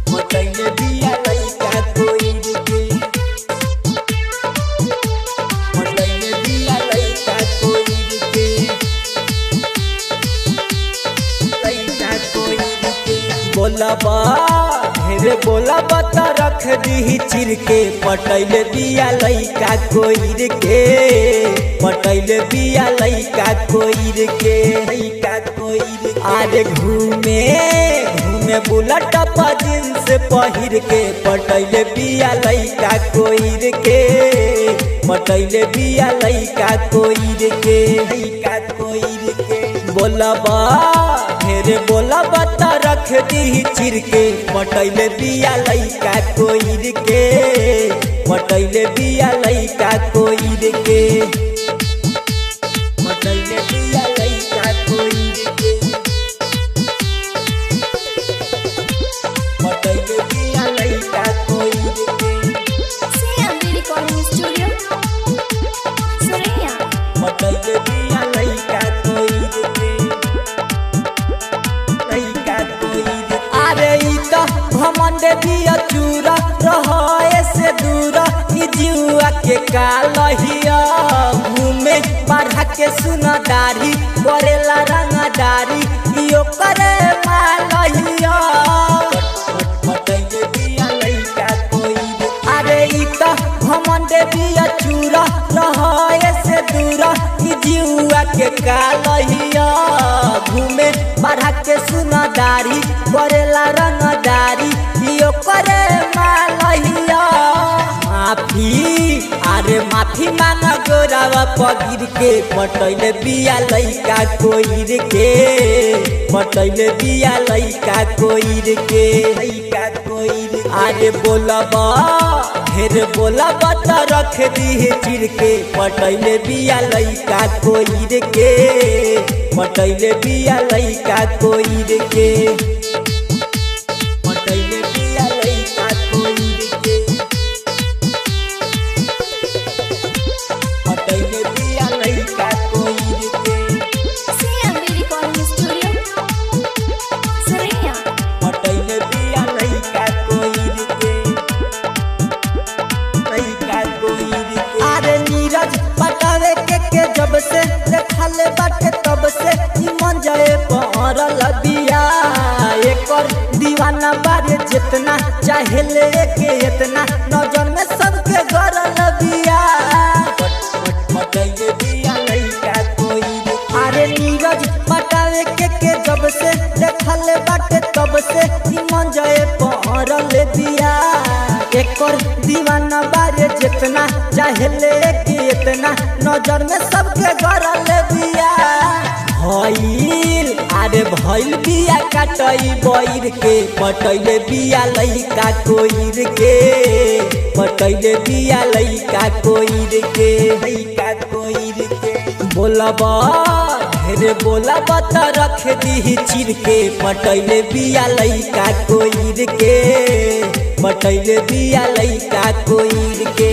पटैले बिया लइका कोइर के, पटैले बिया लइका कोइर के, लइका कोइर के। बोलबा ढेरे बोलबा त रख दी चिर के, पटैले बिया लइका कोइर के, पटैले बिया लइका कोइर के, लइका कोइर के। आरे घूमे घूमे बुलेट पर जींस पहिर के, पटैले बिया लइका कोइर के, पटैले बिया लइका कोइर के, लइका कोइर के। बोलबा ढेरे बोलबा त रख दी चिर के, पटैले बिया लइका कोइर के, पटैले बिया लइका कोइर के, पटैले बिया लइका कोइर के, पटैले बिया लइका कोइर के। CMB Recording Studio, Surya. पटैले बिया लइका कोइर के, लइका कोइर के। अरे ई त घमंड दिया चूरा रहे से दूर, ई जुआ के कालहिया घूमे बढ़ा के सुना दाढ़ी करेला रंगदारी, इयो करे मालहिया। पटैले बिया लइका कोइर के। अरे ई त घमंड दिया चूरा रहे से दूर, ई जुआ के कालहिया घूमे बढ़ा के सुना दाढ़ी करेला रंगदारी, इयो करे मालहिया। माफी अरे माफी मांग गोरावा पगिर के, पटैले बिया लइका कोइर के, पटैले बिया लइका कोइर के, लइका कोइर के। अरे बोलबा ढेर बोलबा त रख दी चिर के, पटैले बिया लइका कोइर के, पटैले बिया लइका कोइर के, पटैले बिया लइका कोइर के, पटैले बिया लइका कोइर के, CMB Recording Studio, Surya. पटैले बिया लइका कोइर के, लइका कोइर के। अरे नीरज पटावे के जब से देखल बाटे तब से ई मन जाए पहरल बिया, एकर दीवाना बारे जितना चाहे ले के इतना, नजर में सबके गरल बिया। पटैले बिया लइका कोइर के। अरे नीरज पटावे के जब से देखल बाटे तब से ई मन जाए पहरल बिया, एकर दीवाना बारे जितना चाहे ले के इतना, नजर में सबके गरल बिया। भइल अरे भइल बिया काटई बइर के, पटैले बिया लइका कोइर के, पटैले बिया लइका कोइर के, लइका कोइर के। बोलबा ढेरे बोलबा त रख दी चिर के, पटैले बिया लइका कोइर के, पटैले बिया लइका कोइर के।